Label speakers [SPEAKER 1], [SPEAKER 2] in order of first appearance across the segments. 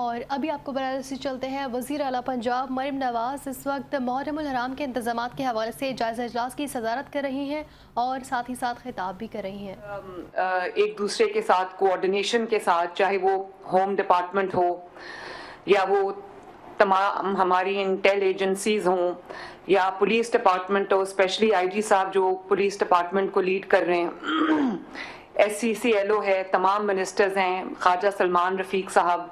[SPEAKER 1] اور ابھی آپ کو بتا سے چلتے ہیں وزیر اعلیٰ پنجاب مریم نواز اس وقت محرم الحرام کے انتظامات کے حوالے سے جائزہ اجلاس کی صدارت کر رہی ہیں اور ساتھ ہی ساتھ خطاب بھی کر رہی ہیں.
[SPEAKER 2] ایک دوسرے کے ساتھ کوآرڈینیشن کے ساتھ، چاہے وہ ہوم ڈپارٹمنٹ ہو یا وہ تمام ہماری انٹیل ایجنسیز ہوں یا پولیس ڈپارٹمنٹ ہو، اسپیشلی آئی جی صاحب جو پولیس ڈپارٹمنٹ کو لیڈ کر رہے ہیں، S C C L O ہے، تمام منسٹرز ہیں، خواجہ سلمان رفیق صاحب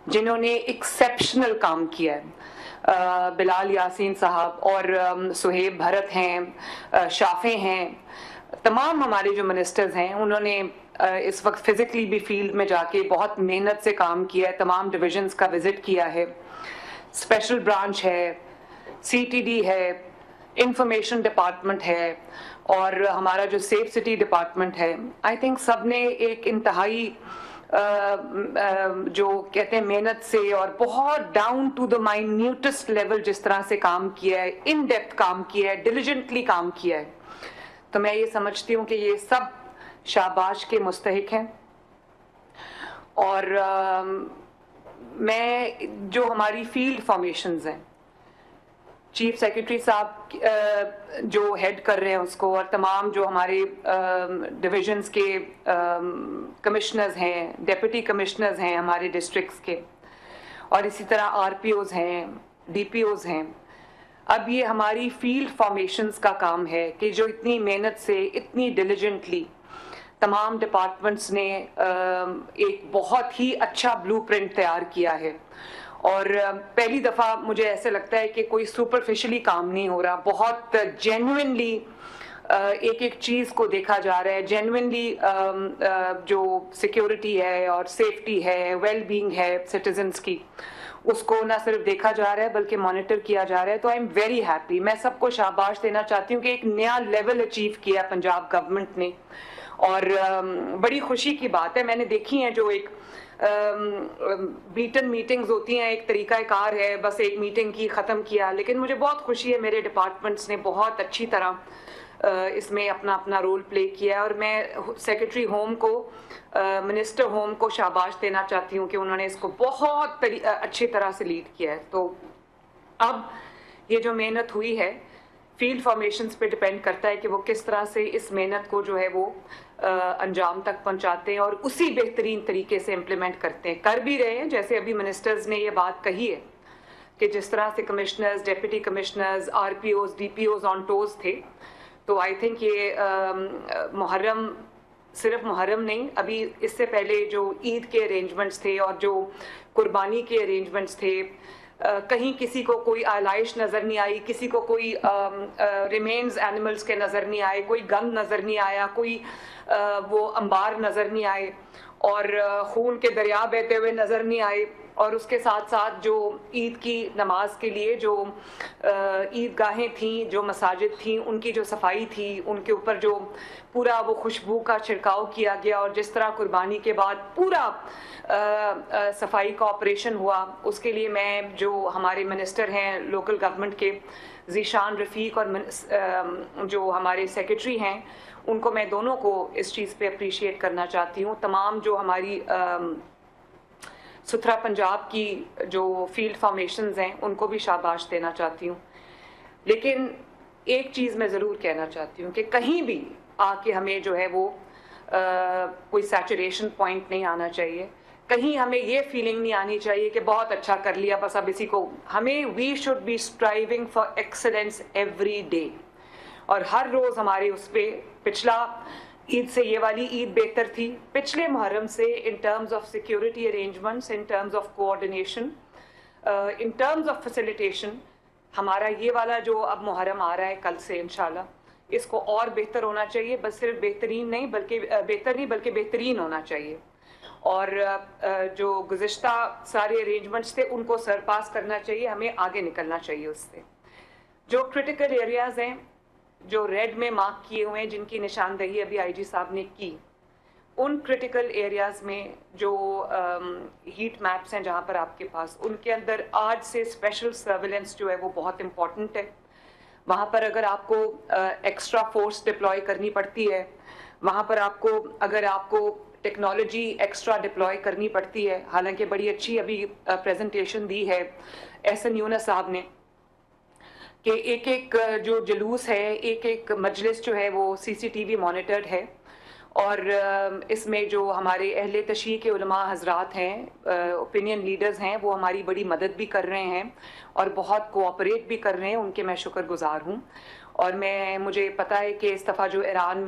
[SPEAKER 2] جنہوں نے ایکسیپشنل کام کیا ہے، بلال یاسین صاحب اور سہیب بھرت ہیں، شافع ہیں، تمام ہمارے جو منسٹرز ہیں انہوں نے اس وقت فزیکلی بھی فیلڈ میں جا کے بہت محنت سے کام کیا ہے، تمام ڈویژنز کا وزٹ کیا ہے، اسپیشل برانچ ہے، سی ٹی ڈی ہے، انفارمیشن ڈپارٹمنٹ ہے اور ہمارا جو سیف سٹی ڈپارٹمنٹ ہے. آئی تھنک سب نے ایک انتہائی جو کہتے ہیں محنت سے اور بہت ڈاؤن ٹو دا مائنیوٹسٹ لیول جس طرح سے کام کیا ہے، ان ڈیپتھ کام کیا ہے، ڈیلیجنٹلی کام کیا ہے. تو میں یہ سمجھتی ہوں کہ یہ سب شاباش کے مستحق ہیں. اور میں جو ہماری فیلڈ فارمیشنز ہیں، چیف سیکرٹری صاحب جو ہیڈ کر رہے ہیں اس کو، اور تمام جو ہمارے ڈویژنز کے کمشنرز ہیں، ڈیپٹی کمشنرز ہیں ہمارے ڈسٹرکٹس کے، اور اسی طرح آر پی اوز ہیں، ڈی پی اوز ہیں. اب یہ ہماری فیلڈ فارمیشنز کا کام ہے کہ جو اتنی محنت سے، اتنی ڈیلیجنٹلی تمام ڈپارٹمنٹس نے ایک بہت ہی اچھا بلو پرنٹ تیار کیا ہے. اور پہلی دفعہ مجھے ایسے لگتا ہے کہ کوئی سپرفیشلی کام نہیں ہو رہا، بہت جینوئنلی ایک ایک چیز کو دیکھا جا رہا ہے، جینوئنلی جو سیکیورٹی ہے اور سیفٹی ہے، ویل بینگ ہے سٹیزنز کی، اس کو نہ صرف دیکھا جا رہا ہے بلکہ مانیٹر کیا جا رہا ہے. تو آئی ایم ویری ہیپی. میں سب کو شاباش دینا چاہتی ہوں کہ ایک نیا لیول اچیو کیا پنجاب گورنمنٹ نے، اور بڑی خوشی کی بات ہے. میں نے دیکھی ہیں جو ایک بیٹن میٹنگز ہوتی ہیں، ایک طریقہ کار ہے، بس ایک میٹنگ کی ختم کیا، لیکن مجھے بہت خوشی ہے میرے ڈپارٹمنٹس نے بہت اچھی طرح اس میں اپنا اپنا رول پلے کیا ہے. اور میں سیکرٹری ہوم کو، منسٹر ہوم کو شاباش دینا چاہتی ہوں کہ انہوں نے اس کو بہت اچھی طرح سے لیڈ کیا ہے. تو اب یہ جو محنت ہوئی ہے فیلڈ فارمیشنز پہ ڈپینڈ کرتا ہے کہ وہ کس طرح سے اس محنت کو جو ہے وہ انجام تک پہنچاتے ہیں اور اسی بہترین طریقے سے امپلیمنٹ کرتے ہیں. کر بھی رہے ہیں، جیسے ابھی منسٹرز نے یہ بات کہی ہے کہ جس طرح سے commissioners, deputy commissioners, R P Os, D P Os on toes تھے. تو آئی تھنک یہ محرم، صرف محرم نہیں، ابھی اس سے پہلے جو عید کے ارینجمنٹس تھے اور جو قربانی کے ارینجمنٹس تھے، کہیں کسی کو کوئی آلائش نظر نہیں آئی، کسی کو کوئی ریمینز اینیملز کے نظر نہیں آئے، کوئی گند نظر نہیں آیا، کوئی وہ انبار نظر نہیں آئے، اور خون کے دریا بہتے ہوئے نظر نہیں آئے. اور اس کے ساتھ ساتھ جو عید کی نماز کے لیے جو عید گاہیں تھیں، جو مساجد تھیں، ان کی جو صفائی تھی، ان کے اوپر جو پورا وہ خوشبو کا چھڑکاؤ کیا گیا، اور جس طرح قربانی کے بعد پورا صفائی کا آپریشن ہوا، اس کے لیے میں جو ہمارے منسٹر ہیں لوکل گورنمنٹ کے، ذیشان رفیق، اور جو ہمارے سیکرٹری ہیں، ان کو میں دونوں کو اس چیز پہ اپریشیٹ کرنا چاہتی ہوں. تمام جو ہماری ستھرا پنجاب کی جو فیلڈ فارمیشنز ہیں ان کو بھی شاباش دینا چاہتی ہوں. لیکن ایک چیز میں ضرور کہنا چاہتی ہوں کہ کہیں بھی آ کے ہمیں جو ہے وہ کوئی سیچوریشن پوائنٹ نہیں آنا چاہیے. کہیں ہمیں یہ فیلنگ نہیں آنی چاہیے کہ بہت اچھا کر لیا بس اب اسی کو، ہمیں we should be striving for excellence every day. اور ہر روز ہمارے اس پہ، پچھلا عید سے یہ والی عید بہتر تھی، پچھلے محرم سے in terms of security arrangements, in terms of coordination, in terms of facilitation, ہمارا یہ والا جو اب محرم آ رہا ہے کل سے انشاءاللہ، اس کو اور بہتر ہونا چاہیے. بس صرف بہترین نہیں بلکہ بہترین ہونا چاہیے. اور جو گزشتہ سارے ارینجمنٹس تھے ان کو سرپاس کرنا چاہیے، ہمیں آگے نکلنا چاہیے اس سے. جو کرٹیکل ایریاز ہیں جو ریڈ میں مارک کیے ہوئے ہیں، جن کی نشاندہی ابھی آئی جی صاحب نے کی، ان کرٹیکل ایریاز میں جو ہیٹ میپس ہیں جہاں پر آپ کے پاس، ان کے اندر آج سے اسپیشل سرویلنس جو ہے وہ بہت امپورٹنٹ ہے. وہاں پر اگر آپ کو ایکسٹرا فورس ڈپلوائے کرنی پڑتی ہے، وہاں پر اگر آپ کو टेक्नोलॉजी एक्स्ट्रा डिप्लॉय करनी पड़ती है। हालांकि बड़ी अच्छी अभी प्रेजेंटेशन दी है एहसन यूनुस साहब ने कि एक एक जो जुलूस है, एक एक मजलिस जो है वो CCTV मॉनिटर्ड है, और इसमें जो हमारे अहले तशरीह के उलमा हजरात हैं, ओपिनियन लीडर्स हैं, वो हमारी बड़ी मदद भी कर रहे हैं और बहुत कोऑपरेट भी कर रहे हैं, उनके मैं शुक्रगुजार हूँ। और मुझे पता है कि इस दफ़ा जो ईरान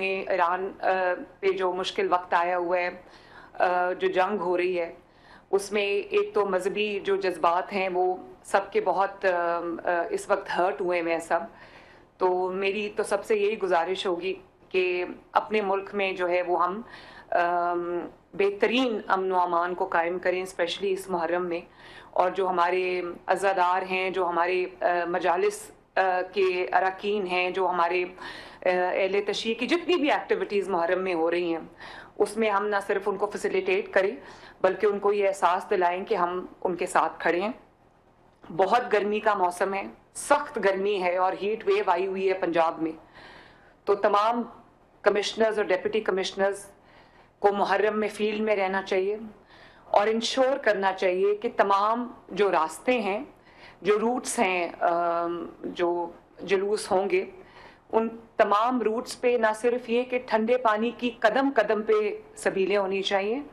[SPEAKER 2] पे जो मुश्किल वक्त आया हुआ है, जो जंग हो रही है, उसमें एक तो मजहबी जो जज्बात हैं वो सबके बहुत इस वक्त हर्ट हुए हैं सब। तो मेरी तो सबसे यही गुजारिश होगी कि अपने मुल्क में जो है वो हम बेहतरीन अमन व अमान को कायम करें, स्पेशली इस मुहर्रम में। और जो हमारे अज़ादार हैं, जो हमारे मजालिस के अरकान हैं, जो हमारे अहले तशरीह की जितनी भी एक्टिविटीज़ मुहर्रम में हो रही हैं, उसमें हम ना सिर्फ उनको फैसिलिटेट करें बल्कि उनको ये एहसास दिलाएं कि हम उनके साथ खड़े हैं। बहुत गर्मी का मौसम है, सख्त गर्मी है और हीट वेव आई हुई है पंजाब में। तो तमाम कमिश्नर्स और डिप्टी कमिश्नर्स को मुहर्रम में फील्ड में रहना चाहिए और इंश्योर करना चाहिए कि तमाम जो रास्ते हैं, जो रूट्स हैं, जो जुलूस होंगे, उन तमाम रूट्स पे ना सिर्फ ये कि ठंडे पानी की कदम कदम पे सबीलें होनी चाहिए,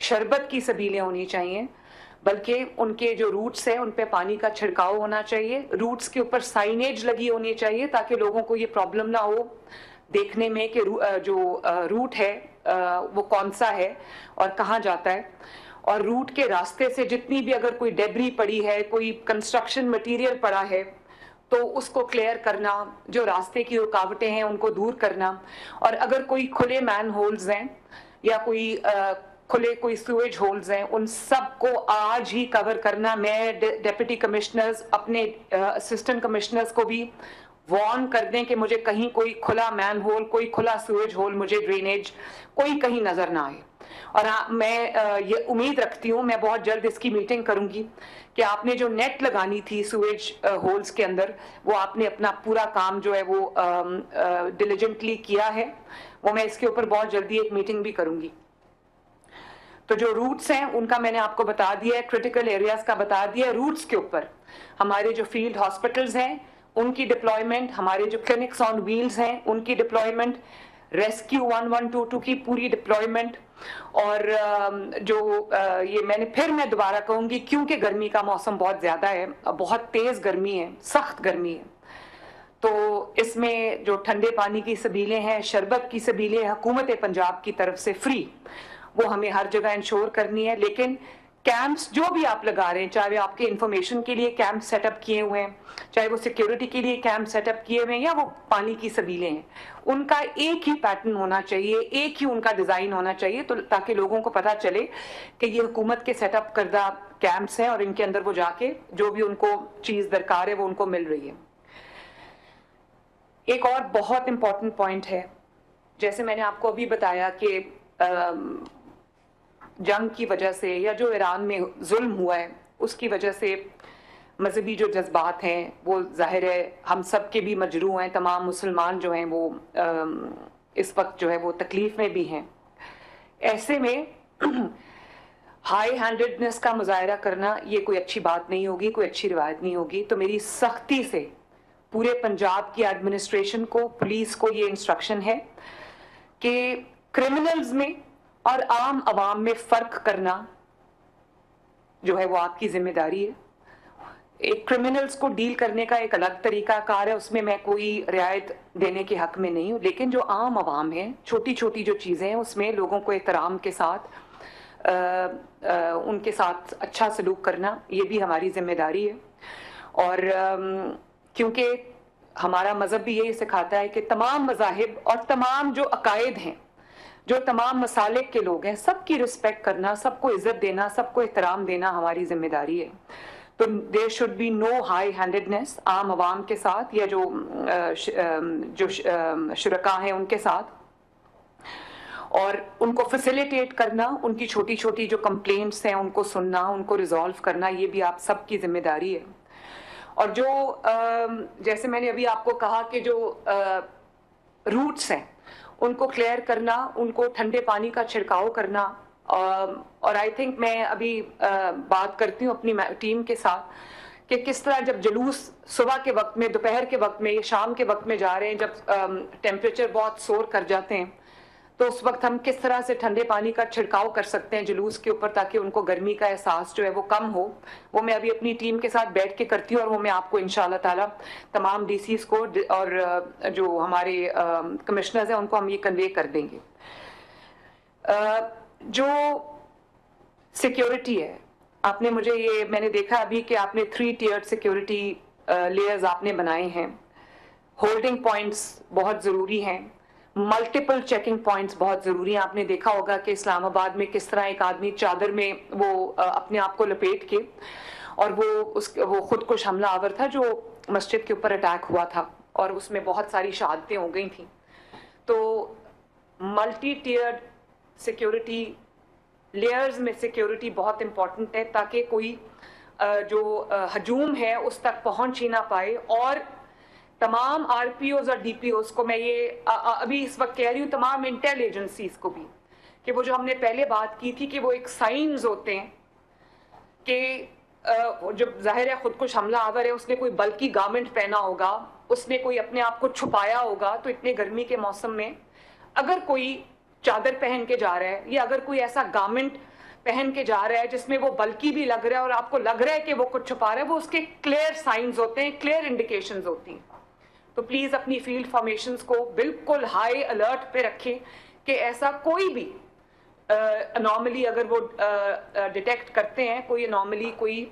[SPEAKER 2] शरबत की सबीलें होनी चाहिए, बल्कि उनके जो रूट्स हैं उन पे पानी का छिड़काव होना चाहिए। रूट्स के ऊपर साइनेज लगी होनी चाहिए ताकि लोगों को ये प्रॉब्लम ना हो देखने में कि जो रूट है वो कौन सा है और कहाँ जाता है। और रूट के रास्ते से जितनी भी अगर कोई डेब्री पड़ी है, कोई कंस्ट्रक्शन मटेरियल पड़ा है, तो उसको क्लियर करना, जो रास्ते की रुकावटें हैं उनको दूर करना। और अगर कोई खुले मैन होल्स हैं या खुले कोई सुएज होल्स हैं, उन सब को आज ही कवर करना। मैं डिप्टी कमिश्नर्स अपने असिस्टेंट कमिश्नर्स को भी वार्न कर दें कि मुझे कहीं कोई खुला मैन होल, कोई खुला सुएज होल, मुझे ड्रेनेज कोई कहीं नजर ना आए। और मैं ये उम्मीद रखती हूँ, मैं बहुत जल्द इसकी मीटिंग करूंगी कि आपने जो नेट लगानी थी सुएज होल्स के अंदर, वो आपने अपना पूरा काम जो है वो डिलीजेंटली किया है। वो मैं इसके ऊपर बहुत जल्दी एक मीटिंग भी करूंगी। तो जो रूट्स हैं उनका मैंने आपको बता दिया है, क्रिटिकल एरियाज का बता दिया है। रूट्स के ऊपर हमारे जो फील्ड हॉस्पिटल्स हैं उनकी डिप्लॉयमेंट, हमारे जो क्लिनिक्स ऑन व्हील्स हैं उनकी डिप्लॉयमेंट, रेस्क्यू 1122 की पूरी डिप्लॉयमेंट। और ये मैं दोबारा कहूंगी, क्योंकि गर्मी का मौसम बहुत ज्यादा है, बहुत तेज गर्मी है, सख्त गर्मी है, तो इसमें जो ठंडे पानी की सबीलें हैं, शरबत की सबीलें हुकूमत पंजाब की तरफ से फ्री, वो हमें हर जगह इंश्योर करनी है। लेकिन कैंप्स जो भी आप लगा रहे हैं, चाहे आपके इंफॉर्मेशन के लिए कैंप सेटअप किए हुए हैं, चाहे वो सिक्योरिटी के लिए कैंप सेटअप किए हुए हैं, या वो पानी की सबीलें हैं, उनका एक ही पैटर्न होना चाहिए, एक ही उनका डिजाइन होना चाहिए, तो ताकि लोगों को पता चले कि ये हुकूमत के सेटअप करदा कैंप्स हैं और इनके अंदर वो जाके जो भी उनको चीज दरकार है वो उनको मिल रही है। एक और बहुत इंपॉर्टेंट पॉइंट है, जैसे मैंने आपको अभी बताया कि जंग की वजह से या जो ईरान में जुल्म हुआ है उसकी वजह से मजहबी जो जज्बात हैं वो जाहिर है हम सब के भी मजरू हैं। तमाम मुसलमान जो हैं वो इस वक्त जो है वो तकलीफ में भी हैं। ऐसे में हाई हैंडेडनेस का मुजाहरा करना ये कोई अच्छी बात नहीं होगी, कोई अच्छी रिवायत नहीं होगी। तो मेरी सख्ती से पूरे पंजाब की एडमिनिस्ट्रेशन को, पुलिस को ये इंस्ट्रक्शन है कि क्रिमिनल्स में और आम आवाम में फर्क करना जो है वो आपकी जिम्मेदारी है। एक क्रिमिनल्स को डील करने का एक अलग तरीका कार है, उसमें मैं कोई रियायत देने के हक में नहीं हूँ, लेकिन जो आम आवाम है, छोटी छोटी जो चीज़ें हैं, उसमें लोगों को एहतराम के साथ उनके साथ अच्छा सलूक करना ये भी हमारी जिम्मेदारी है। और क्योंकि हमारा मज़हब भी यही सिखाता है कि तमाम मज़ाहिब और तमाम जो अकायद हैं, जो तमाम मसालिक के लोग हैं, सबकी रिस्पेक्ट करना, सबको इज्जत देना, सबको एहतराम देना हमारी जिम्मेदारी है। तो there should be no high handedness आम आवाम के साथ या जो शुरका हैं उनके साथ, और उनको फैसिलिटेट करना, उनकी छोटी छोटी जो कंप्लेंट्स हैं उनको सुनना, उनको रिजॉल्व करना, ये भी आप सबकी जिम्मेदारी है। और जो जैसे मैंने अभी आपको कहा कि जो रूट्स हैं उनको क्लियर करना, उनको ठंडे पानी का छिड़काव करना। और आई थिंक मैं अभी बात करती हूँ अपनी टीम के साथ कि किस तरह जब जुलूस सुबह के वक्त में, दोपहर के वक्त में या शाम के वक्त में जा रहे हैं, जब टेम्परेचर बहुत सोर कर जाते हैं, तो उस वक्त हम किस तरह से ठंडे पानी का छिड़काव कर सकते हैं जुलूस के ऊपर ताकि उनको गर्मी का एहसास जो है वो कम हो। वो मैं अभी अपनी टीम के साथ बैठ के करती हूँ और वो मैं आपको इंशाल्लाह ताला तमाम डीसीज को और जो हमारे कमिश्नर्स हैं उनको हम ये कन्वे कर देंगे। जो सिक्योरिटी है, आपने मुझे ये, मैंने देखा अभी कि आपने 3 टियर सिक्योरिटी लेयर्स आपने बनाए हैं। होल्डिंग पॉइंट्स बहुत ज़रूरी हैं, मल्टीपल चेकिंग पॉइंट्स बहुत ज़रूरी हैं। आपने देखा होगा कि इस्लामाबाद में किस तरह एक आदमी चादर में वो अपने आप को लपेट के, और वो खुदकुश हमला आवर था जो मस्जिद के ऊपर अटैक हुआ था और उसमें बहुत सारी शहादतें हो गई थी। तो मल्टी टियर सिक्योरिटी लेयर्स में सिक्योरिटी बहुत इम्पॉर्टेंट है ताकि कोई जो हजूम है उस तक पहुंच ही ना पाए। और तमाम आरपीओज और डीपीओज को मैं ये अभी इस वक्त कह रही हूँ, तमाम इंटेल एजेंसीज को भी, कि वो जो हमने पहले बात की थी कि वो एक साइंस होते हैं कि जब जाहिर है खुदकुश हमला आवर है, उसने कोई बल्कि गारमेंट पहना होगा, उसने कोई अपने आप को छुपाया होगा, तो इतने गर्मी के मौसम में अगर कोई चादर पहन के जा रहा है या अगर कोई ऐसा गारमेंट पहन के जा रहा है जिसमें वो बल्कि भी लग रहा है और आपको लग रहा है कि वो कुछ छुपा रहा है, वो उसके क्लियर साइंस होते हैं, क्लियर इंडिकेशंस होती हैं। तो प्लीज अपनी फील्ड फॉर्मेशंस को बिल्कुल हाई अलर्ट पे रखें कि ऐसा कोई भी अनॉमली अगर वो डिटेक्ट करते हैं, कोई अनॉमली, कोई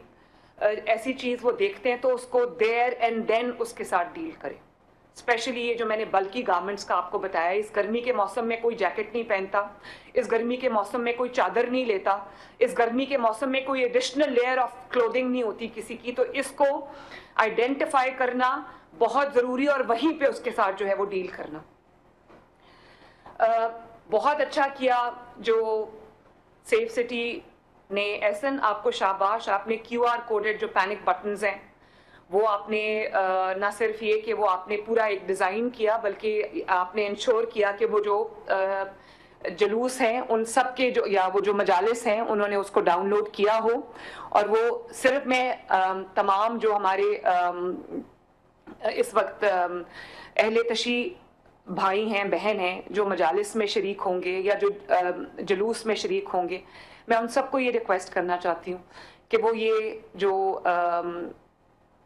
[SPEAKER 2] ऐसी चीज वो देखते हैं, तो उसको देयर एंड देन उसके साथ डील करें। स्पेशली ये जो मैंने बल्कि गारमेंट्स का आपको बताया, इस गर्मी के मौसम में कोई जैकेट नहीं पहनता, इस गर्मी के मौसम में कोई चादर नहीं लेता, इस गर्मी के मौसम में कोई एडिशनल लेयर ऑफ क्लोथिंग नहीं होती किसी की। तो इसको आइडेंटिफाई करना बहुत ज़रूरी और वहीं पे उसके साथ जो है वो डील करना। बहुत अच्छा किया जो सेफ सिटी ने। एहसन, आपको शाबाश, आपने QR कोडेड जो पैनिक बटन्स हैं वो आपने ना सिर्फ ये कि वो आपने पूरा एक डिज़ाइन किया, बल्कि आपने इंश्योर किया कि वो जो जुलूस हैं उन सब के जो, या वो जो मजालिस हैं, उन्होंने उसको डाउनलोड किया हो। और वो सिर्फ मैं तमाम जो हमारे इस वक्त अहले तशी भाई हैं, बहन हैं जो मजालिस में शरीक होंगे या जो जुलूस में शरीक होंगे, मैं उन सबको ये रिक्वेस्ट करना चाहती हूँ कि वो ये जो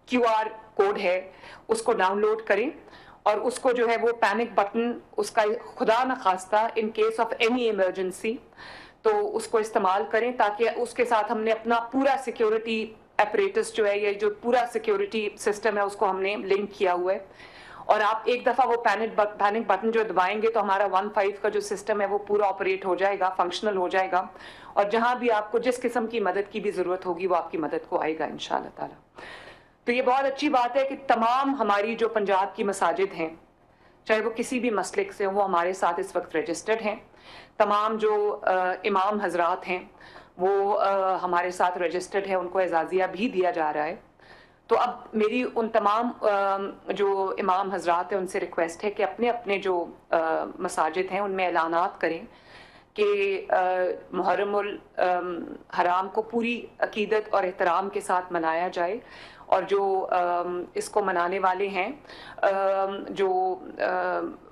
[SPEAKER 2] QR कोड है उसको डाउनलोड करें और उसको जो है वो पैनिक बटन, उसका खुदा न खास्ता in case of any emergency तो उसको इस्तेमाल करें, ताकि उसके साथ हमने अपना पूरा सिक्योरिटी एपरेटस जो है, ये जो पूरा सिक्योरिटी सिस्टम है उसको हमने लिंक किया हुआ है। और आप एक दफ़ा वो पैनिक बटन जो दबाएंगे तो हमारा 1.5 का जो सिस्टम है वो पूरा ऑपरेट हो जाएगा, फंक्शनल हो जाएगा, और जहां भी आपको जिस किस्म की मदद की भी ज़रूरत होगी वो आपकी मदद को आएगा इंशाअल्लाह ताला। तो ये बहुत अच्छी बात है कि तमाम हमारी जो पंजाब की मसाजिद हैं, चाहे वो किसी भी मसलिक से, वो हमारे साथ इस वक्त रजिस्टर्ड हैं। तमाम जो इमाम हजरात हैं वो हमारे साथ रजिस्टर्ड है, उनको एजाज़िया भी दिया जा रहा है। तो अब मेरी उन तमाम जो इमाम हजरात हैं उनसे रिक्वेस्ट है कि अपने अपने जो मसाजिद हैं उनमें ऐलानात करें कि मुहर्रमुल हराम को पूरी अकीदत और एहतराम के साथ मनाया जाए, और जो इसको मनाने वाले हैं, जो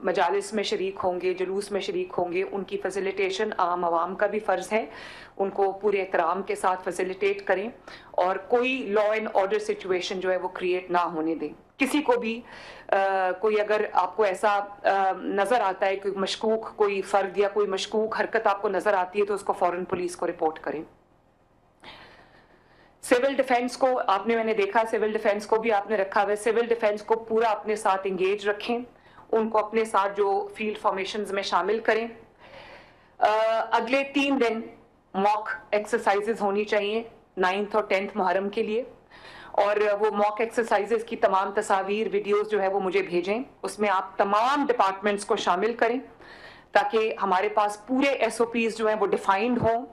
[SPEAKER 2] मजालिस में शरीक होंगे, जुलूस में शरीक होंगे, उनकी फैसिलिटेशन आम आवाम का भी फ़र्ज़ है, उनको पूरे एहतराम के साथ फैसिलिटेट करें और कोई लॉ एंड ऑर्डर सिचुएशन जो है वो क्रिएट ना होने दें। किसी को भी कोई अगर आपको ऐसा नज़र आता है कि मशकूक कोई फ़र्द या कोई मशकूक हरकत आपको नज़र आती है तो उसको फ़ौरन पुलिस को रिपोर्ट करें। सिविल डिफेंस को आपने, मैंने देखा सिविल डिफेंस को भी आपने रखा हुआ है, सिविल डिफेंस को पूरा अपने साथ इंगेज रखें, उनको अपने साथ जो फील्ड फॉर्मेशंस में शामिल करें। अगले 3 दिन मॉक एक्सरसाइजेज होनी चाहिए 9th और 10th मुहर्रम के लिए, और वो मॉक एक्सरसाइजेज की तमाम तस्वीर वीडियोस जो है वो मुझे भेजें, उसमें आप तमाम डिपार्टमेंट्स को शामिल करें ताकि हमारे पास पूरे SOPs जो हैं वो डिफाइंड हों,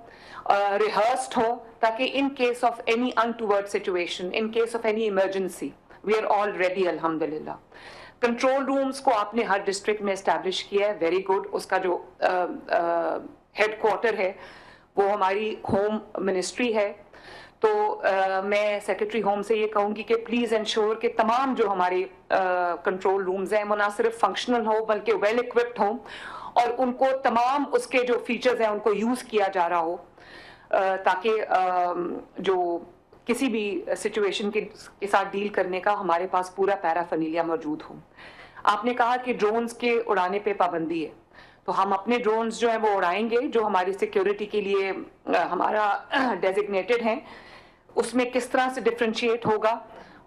[SPEAKER 2] रिहर्स्ड हो, ताकि in case of any untoward situation, in case of any emergency, we are all ready अल्हम्दुलिल्लाह। कंट्रोल रूम्स को आपने हर डिस्ट्रिक्ट में इस्टेब्लिश किया है, वेरी गुड। उसका जो हेड क्वार्टर है वो हमारी होम मिनिस्ट्री है। तो मैं सेक्रेटरी होम से ये कहूँगी कि प्लीज़ इंश्योर कि तमाम जो हमारे कंट्रोल रूम्स हैं वो ना सिर्फ फंक्शनल हो बल्कि वेल इक्विप्ड हों और उनको तमाम उसके जो फीचर्स हैं उनको यूज़ किया जा रहा हो, ताकि जो किसी भी सिचुएशन के साथ डील करने का हमारे पास पूरा पैराफर्नीलिया मौजूद हो। आपने कहा कि ड्रोन्स के उड़ाने पे पाबंदी है, तो हम अपने ड्रोन्स जो हैं वो उड़ाएंगे जो हमारी सिक्योरिटी के लिए हमारा डेजिग्नेटेड हैं। उसमें किस तरह से डिफ्रेंशिएट होगा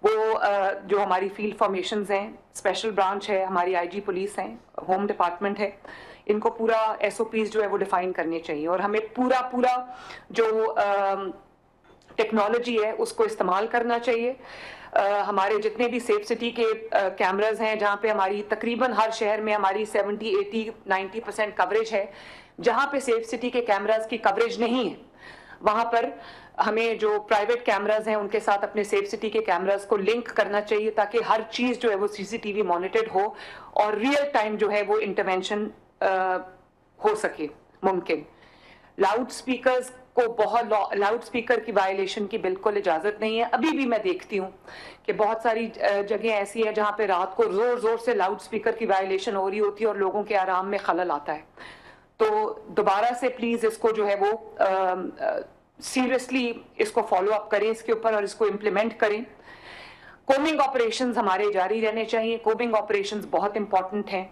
[SPEAKER 2] वो जो हमारी फील्ड फॉर्मेशंस हैं, स्पेशल ब्रांच है, हमारी आईजी पुलिस हैं, होम डिपार्टमेंट है, इनको पूरा एसओपीज जो है वो डिफाइन करने चाहिए और हमें पूरा जो टेक्नोलॉजी है उसको इस्तेमाल करना चाहिए। हमारे जितने भी सेफ सिटी के कैमराज हैं जहाँ पे हमारी तकरीबन हर शहर में हमारी 70, 80, 90% कवरेज है, जहाँ पे सेफ सिटी के कैमराज की कवरेज नहीं है वहाँ पर हमें जो प्राइवेट कैमराज हैं उनके साथ अपने सेफ सिटी के कैमराज को लिंक करना चाहिए ताकि हर चीज़ जो है वो सीसीटीवी मॉनिटर्ड हो और रियल टाइम जो है वो इंटरवेंशन हो सके मुमकिन। लाउड स्पीकर्स को बहुत लाउड स्पीकर की वायलेशन की बिल्कुल इजाज़त नहीं है। अभी भी मैं देखती हूँ कि बहुत सारी जगह ऐसी है जहाँ पे रात को ज़ोर ज़ोर से लाउड स्पीकर की वायलेशन हो रही होती है और लोगों के आराम में खलल आता है। तो दोबारा से प्लीज़ इसको जो है वो सीरियसली इसको फॉलो अप करें इसके ऊपर और इसको इम्प्लीमेंट करें। कोमिंग ऑपरेशंस हमारे जारी रहने चाहिए। कोमिंग ऑपरेशंस बहुत इंपॉर्टेंट हैं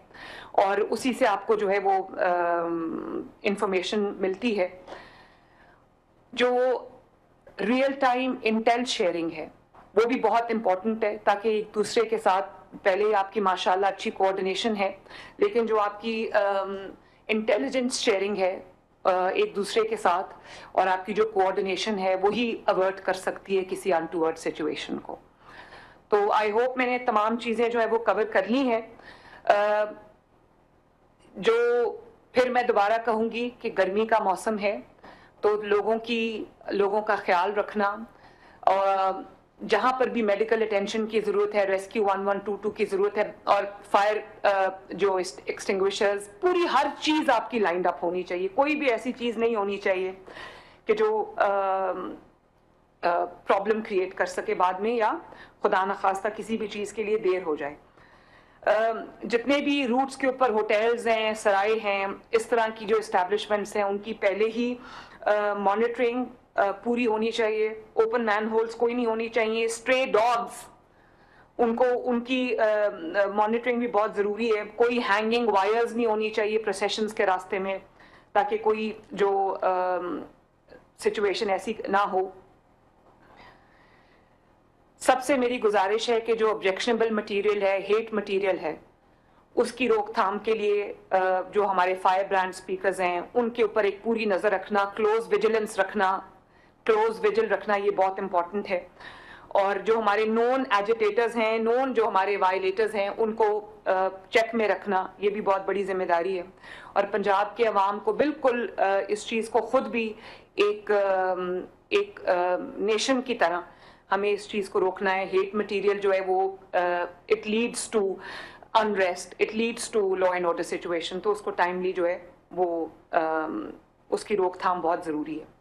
[SPEAKER 2] और उसी से आपको जो है वो इंफॉर्मेशन मिलती है। जो रियल टाइम इंटेल शेयरिंग है वो भी बहुत इंपॉर्टेंट है ताकि एक दूसरे के साथ, पहले आपकी माशाल्लाह अच्छी कोऑर्डिनेशन है, लेकिन जो आपकी इंटेलिजेंस शेयरिंग है एक दूसरे के साथ और आपकी जो कोऑर्डिनेशन है वही अवर्ट कर सकती है किसी अनटूवर्ड सिचुएशन को। तो आई होप मैंने तमाम चीज़ें जो है वो कवर कर ली हैं। जो फिर मैं दोबारा कहूँगी कि गर्मी का मौसम है तो लोगों का ख्याल रखना और जहाँ पर भी मेडिकल अटेंशन की ज़रूरत है, रेस्क्यू 1122 की ज़रूरत है और फायर जो एक्सटिंग्विशर्स, पूरी हर चीज़ आपकी लाइंड अप होनी चाहिए। कोई भी ऐसी चीज़ नहीं होनी चाहिए कि जो प्रॉब्लम क्रिएट कर सके बाद में या खुदा न खास्ता किसी भी चीज़ के लिए देर हो जाए। जितने भी रूट्स के ऊपर होटल्स हैं, सराय हैं, इस तरह की जो इस्टेब्लिशमेंट्स हैं उनकी पहले ही मॉनिटरिंग पूरी होनी चाहिए। ओपन मैन होल्स कोई नहीं होनी चाहिए। स्ट्रे डॉग्स उनकी मॉनिटरिंग भी बहुत ज़रूरी है। कोई हैंगिंग वायर्स नहीं होनी चाहिए प्रोसेशंस के रास्ते में ताकि कोई जो सिचुएशन ऐसी ना हो। सबसे मेरी गुजारिश है कि जो ऑब्जेक्शनेबल मटेरियल है, हेट मटेरियल है, उसकी रोकथाम के लिए जो हमारे फायर ब्रांड स्पीकर्स हैं उनके ऊपर एक पूरी नज़र रखना, क्लोज विजिल रखना ये बहुत इंपॉर्टेंट है। और जो हमारे नोन एजिटेटर्स हैं, नोन जो हमारे वायलेटर्स हैं, उनको चेक में रखना ये भी बहुत बड़ी जिम्मेदारी है। और पंजाब के अवाम को बिल्कुल इस चीज़ को खुद भी एक नेशन की तरह हमें इस चीज़ को रोकना है। हेट मटेरियल जो है वो it leads to unrest, it leads to law and order situation, तो उसको टाइमली जो है वो उसकी रोकथाम बहुत ज़रूरी है।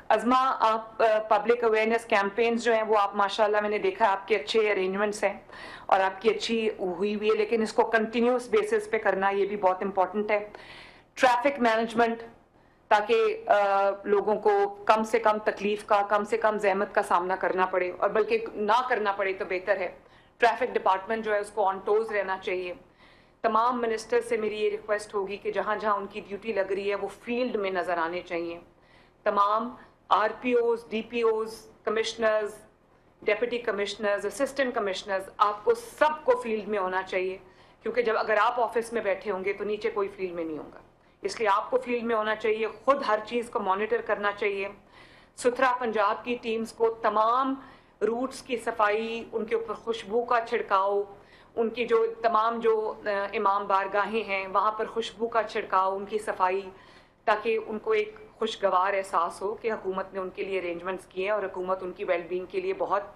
[SPEAKER 2] अज़मा, आप पब्लिक अवेयरनेस कैंपेन्स जो हैं वो आप माशाल्लाह मैंने देखा आपके अच्छे अरेंजमेंट्स हैं और आपकी अच्छी हुई है, लेकिन इसको कंटिन्यूस बेसिस पे करना ये भी बहुत इंपॉर्टेंट है। ट्रैफिक मैनेजमेंट, ताकि लोगों को कम से कम तकलीफ का, कम से कम जहमत का सामना करना पड़े और बल्कि ना करना पड़े तो बेहतर है। ट्रैफिक डिपार्टमेंट जो है उसको ऑन टोज रहना चाहिए। तमाम मिनिस्टर से मेरी ये रिक्वेस्ट होगी कि जहाँ जहाँ उनकी ड्यूटी लग रही है वो फील्ड में नज़र आने चाहिए। तमाम RPOs, DPOs, commissioners, deputy commissioners, assistant commissioners, आपको सबको फील्ड में होना चाहिए, क्योंकि जब अगर आप ऑफिस में बैठे होंगे तो नीचे कोई फील्ड में नहीं होगा। इसलिए आपको फील्ड में होना चाहिए, खुद हर चीज़ को मॉनिटर करना चाहिए। सुथरा पंजाब की टीम्स को तमाम रूट्स की सफाई, उनके ऊपर खुशबू का छिड़काव, उनकी जो तमाम जो इमाम बारगाहें हैं वहाँ पर खुशबू का छिड़काव, उनकी सफाई, ताकि उनको एक खुशगवार एहसास हो कि हुकूमत ने उनके लिए अरेंजमेंट्स किए हैं और हुकूमत उनकी वेलबींग के लिए बहुत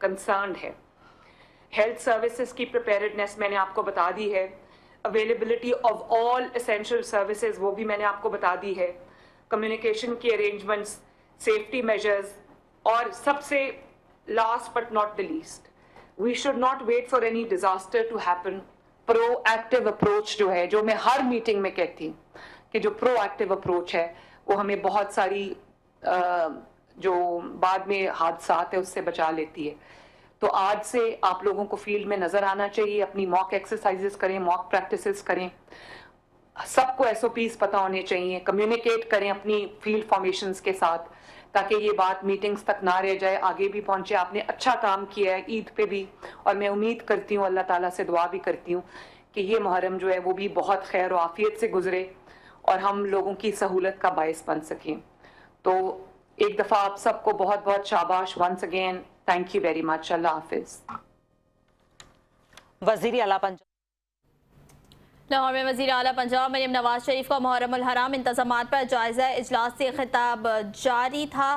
[SPEAKER 2] कंसर्न्ड है। हेल्थ सर्विसेज की प्रिपेयर्डनेस मैंने आपको बता दी है, availability of all essential services वो भी मैंने आपको बता दी है, कम्युनिकेशन की अरेंजमेंट्स, सेफ्टी मेजर्स, और सबसे last but not the least, we should not wait for any disaster to happen. Proactive approach जो है, जो मैं हर मीटिंग में कहती हूँ कि जो प्रोएक्टिव अप्रोच है वो हमें बहुत सारी जो बाद में हादसात है उससे बचा लेती है। तो आज से आप लोगों को फील्ड में नजर आना चाहिए, अपनी मॉक एक्सरसाइजेस करें, मॉक प्रैक्टिसेस करें, सबको एसओपीज पता होने चाहिए, कम्युनिकेट करें अपनी फील्ड फॉर्मेशंस के साथ, ताकि ये बात मीटिंग्स तक ना रह जाए, आगे भी पहुंचे। आपने अच्छा काम किया है ईद पे भी, और मैं उम्मीद करती हूँ, अल्लाह ताला से दुआ भी करती हूँ कि ये मुहर्रम जो है वो भी बहुत खैर और आफियत से गुजरे और हम लोगों की सहूलत का बायस बन सकें। तो एक दफ़ा आप सबको बहुत बहुत शाबाश, once again thank you very much, अल्लाह हाफिज।
[SPEAKER 3] वज़ीर आला पंजाब
[SPEAKER 4] लाहौर में वज़ीर आला पंजाब मरीम नवाज शरीफ का मुहर्रम उल हराम इंतज़ामात पर जायज़ा इजलास से खिताब जारी था।